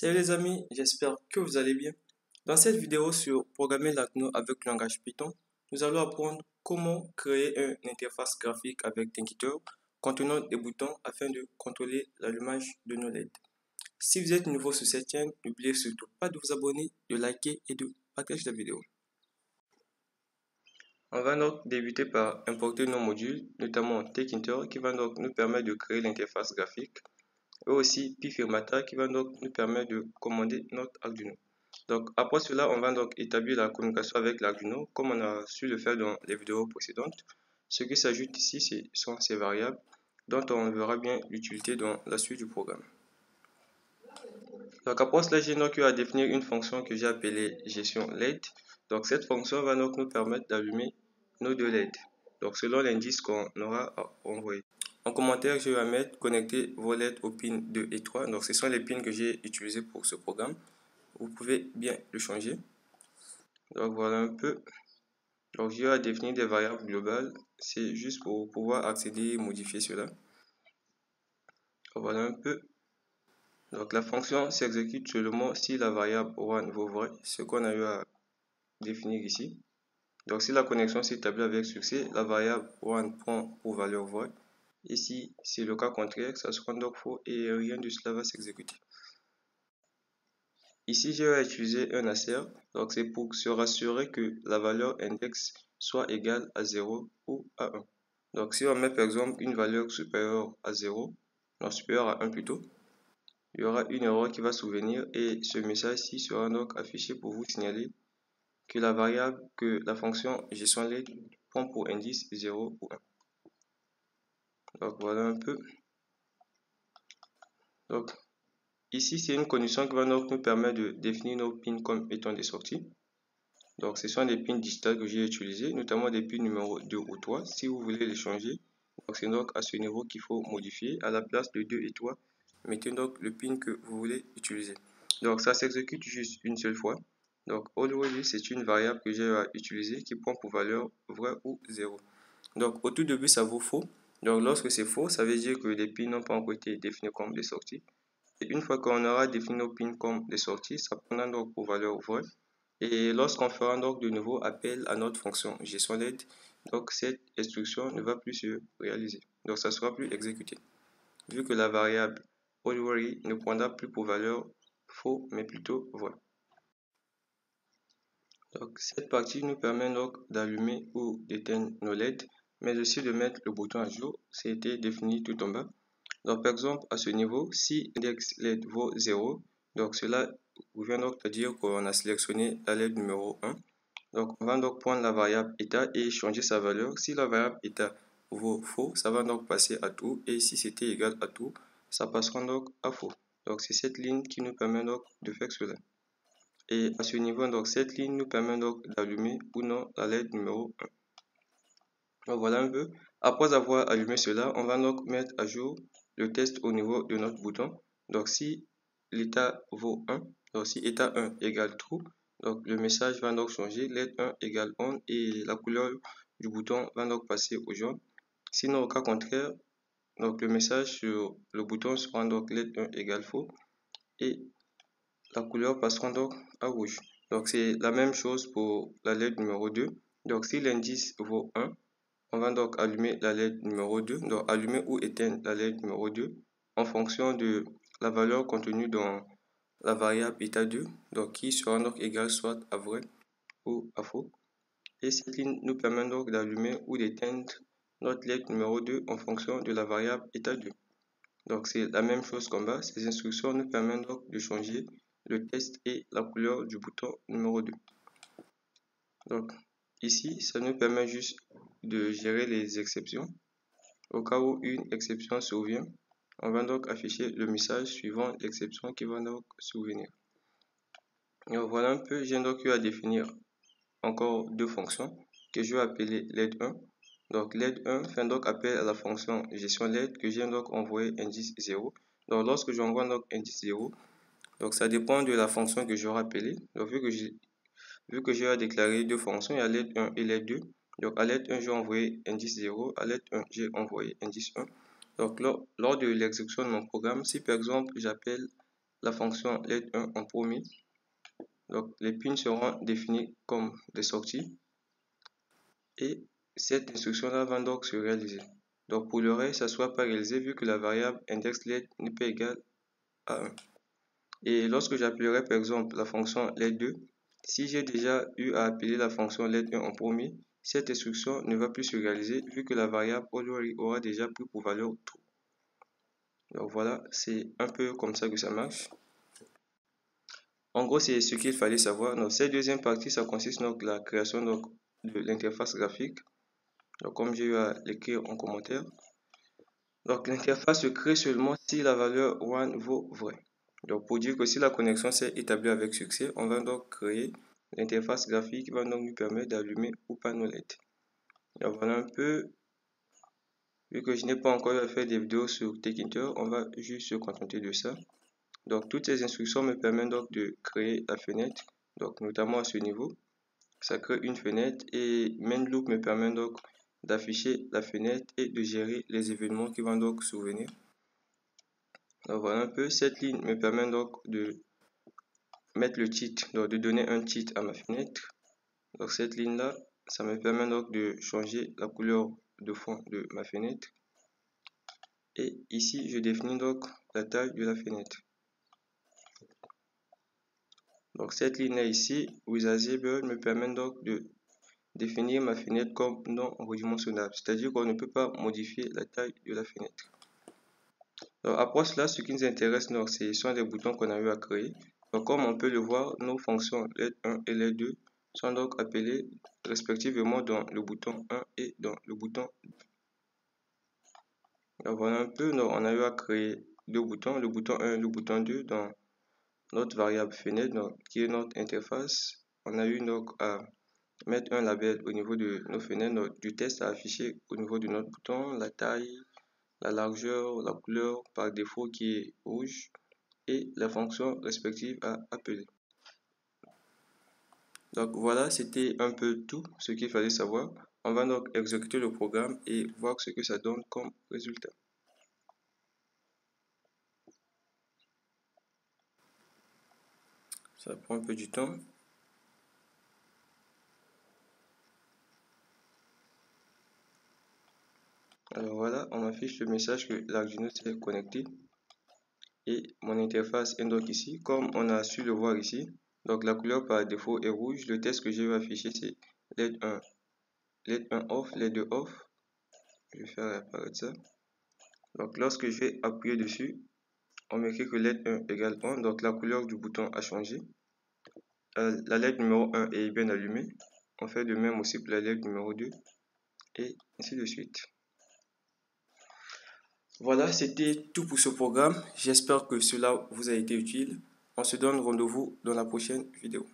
Salut les amis, j'espère que vous allez bien. Dans cette vidéo sur programmer l'Arduino avec le langage Python, nous allons apprendre comment créer une interface graphique avec Thinkitor contenant des boutons afin de contrôler l'allumage de nos LED. Si vous êtes nouveau sur cette chaîne, n'oubliez surtout pas de vous abonner, de liker et de partager la vidéo. On va donc débuter par importer nos modules, notamment Thinkitor qui va donc nous permettre de créer l'interface graphique, et aussi pfirmata qui va donc nous permettre de commander notre Arduino. Donc après cela, on va donc établir la communication avec l'Arduino comme on a su le faire dans les vidéos précédentes. Ce qui s'ajoute ici, ce sont ces variables dont on verra bien l'utilité dans la suite du programme. Donc après cela, j'ai donc eu à définir une fonction que j'ai appelée gestion LED. Donc cette fonction va donc nous permettre d'allumer nos deux LED. Donc selon l'indice qu'on aura envoyé. En commentaire, je vais mettre connecter vos LED aux pins 2 et 3. Donc ce sont les pins que j'ai utilisés pour ce programme. Vous pouvez bien le changer. Donc voilà un peu. Donc j'ai à définir des variables globales. C'est juste pour pouvoir accéder et modifier cela. Donc voilà un peu. Donc la fonction s'exécute seulement si la variable one vaut vrai, ce qu'on a eu à définir ici. Donc si la connexion s'établit avec succès, la variable one prend pour valeur vraie. Et si c'est le cas contraire, ça sera donc faux et rien de cela va s'exécuter. Ici, je vais utiliser un assert. Donc c'est pour se rassurer que la valeur index soit égale à 0 ou à 1. Donc si on met par exemple une valeur supérieure à 0, non supérieure à 1 plutôt, il y aura une erreur qui va survenir et ce message-ci sera donc affiché pour vous signaler que la variable que la fonction gestion LED prend pour indice 0 ou 1. Donc voilà un peu. Donc ici c'est une condition qui va donc nous permettre de définir nos pins comme étant des sorties. Donc ce sont des pins digitales que j'ai utilisés, notamment des pins numéro 2 ou 3. Si vous voulez les changer, donc c'est donc à ce niveau qu'il faut modifier. À la place de 2 et 3, mettez donc le pin que vous voulez utiliser. Donc ça s'exécute juste une seule fois. Donc always c'est une variable que j'ai à utiliser qui prend pour valeur vrai ou 0. Donc au tout début ça vaut faux. Donc lorsque c'est faux, ça veut dire que les pins n'ont pas encore été définis comme des sorties. Et une fois qu'on aura défini nos pins comme des sorties, ça prendra donc pour valeur vraie. Et lorsqu'on fera donc de nouveau appel à notre fonction gestion LED, donc cette instruction ne va plus se réaliser. Donc ça ne sera plus exécuté. Vu que la variable already ne prendra plus pour valeur faux, mais plutôt vrai. Donc cette partie nous permet donc d'allumer ou d'éteindre nos LED, mais aussi de mettre le bouton à jour. C'était défini tout en bas. Donc par exemple, à ce niveau, si l'index LED vaut 0, donc cela vient donc de dire qu'on a sélectionné la LED numéro 1. Donc on va donc prendre la variable état et changer sa valeur. Si la variable état vaut faux, ça va donc passer à true. Et si c'était égal à true, ça passera donc à faux. Donc c'est cette ligne qui nous permet donc de faire cela. Et à ce niveau, donc cette ligne nous permet donc d'allumer ou non la LED numéro 1. Donc voilà un peu. Après avoir allumé cela, on va donc mettre à jour le test au niveau de notre bouton. Donc si l'état vaut 1, donc si état 1 égale true, donc le message va donc changer, LED 1 égale on et la couleur du bouton va donc passer au jaune. Sinon au cas contraire, donc le message sur le bouton sera donc LED 1 égale faux et la couleur passera donc à rouge. Donc c'est la même chose pour la LED numéro 2. Donc si l'indice vaut 1, on va donc allumer la LED numéro 2, donc allumer ou éteindre la LED numéro 2 en fonction de la valeur contenue dans la variable état 2, donc qui sera donc égale soit à vrai ou à faux. Et cette ligne nous permet donc d'allumer ou d'éteindre notre LED numéro 2 en fonction de la variable état 2. Donc c'est la même chose qu'en bas, ces instructions nous permettent donc de changer le test et la couleur du bouton numéro 2. Donc ici, ça nous permet juste de gérer les exceptions. Au cas où une exception survient, on va donc afficher le message suivant l'exception qui va donc survenir. Donc voilà un peu, j'ai donc eu à définir encore deux fonctions que je vais appeler LED1. Donc LED1 fait donc appel à la fonction gestion LED que j'ai donc envoyé indice 0. Donc lorsque j'envoie donc indice 0, donc ça dépend de la fonction que j'aurai appelée. Donc vu que j'ai déclaré deux fonctions, il y a LED1 et LED2. Donc à LED1 j'ai envoyé indice 0, à LED1 j'ai envoyé indice 1. Donc lors de l'exécution de mon programme, si par exemple j'appelle la fonction LED1 en premier. Donc les pins seront définis comme des sorties et cette instruction-là va donc se réaliser. Donc pour le reste, ça ne sera pas réalisé vu que la variable index LED n'est pas égale à 1. Et lorsque j'appellerai par exemple la fonction LED2, si j'ai déjà eu à appeler la fonction LED1 en premier, cette instruction ne va plus se réaliser vu que la variable aura déjà pris pour valeur true. Donc voilà, c'est un peu comme ça que ça marche. En gros, c'est ce qu'il fallait savoir. Donc cette deuxième partie, ça consiste donc la création donc, de l'interface graphique. Donc comme j'ai eu à l'écrire en commentaire. Donc l'interface se crée seulement si la valeur 1 vaut vrai. Donc pour dire que si la connexion s'est établie avec succès, on va donc créer l'interface graphique qui va donc nous permettre d'allumer ou pas nos LED. Donc voilà un peu. Vu que je n'ai pas encore fait des vidéos sur Tkinter, on va juste se contenter de ça. Donc toutes ces instructions me permettent donc de créer la fenêtre, donc notamment à ce niveau. Ça crée une fenêtre et main loop me permet donc d'afficher la fenêtre et de gérer les événements qui vont donc survenir. Donc voilà un peu, cette ligne me permet donc de mettre le titre, donc de donner un titre à ma fenêtre. Donc cette ligne là, ça me permet donc de changer la couleur de fond de ma fenêtre. Et ici, je définis donc la taille de la fenêtre. Donc cette ligne là ici, withAsiable me permet donc de définir ma fenêtre comme non redimensionnable, c'est-à-dire qu'on ne peut pas modifier la taille de la fenêtre. Donc après cela, ce qui nous intéresse, ce sont les boutons qu'on a eu à créer. Donc comme on peut le voir, nos fonctions LED1 et LED2 sont donc appelées respectivement dans le bouton 1 et dans le bouton 2. Donc voilà un peu, on a eu à créer deux boutons, le bouton 1 et le bouton 2 dans notre variable fenêtre, qui est notre interface. On a eu donc à mettre un label au niveau de nos fenêtres, du test à afficher au niveau de notre bouton, la taille, la largeur, la couleur par défaut qui est rouge et la fonction respective à appeler. Donc voilà, c'était un peu tout ce qu'il fallait savoir. On va donc exécuter le programme et voir ce que ça donne comme résultat. Ça prend un peu du temps. Alors voilà, on m'affiche le message que l'Arduino s'est connecté et mon interface est donc ici. Comme on a su le voir ici, donc la couleur par défaut est rouge. Le test que j'ai eu affiché c'est LED1 off, LED2 off. Je vais faire apparaître ça. Donc lorsque je vais appuyer dessus, on m'écrit que LED1 égale 1, donc la couleur du bouton a changé. La LED numéro 1 est bien allumée. On fait de même aussi pour la LED numéro 2 et ainsi de suite. Voilà, c'était tout pour ce programme. J'espère que cela vous a été utile. On se donne rendez-vous dans la prochaine vidéo.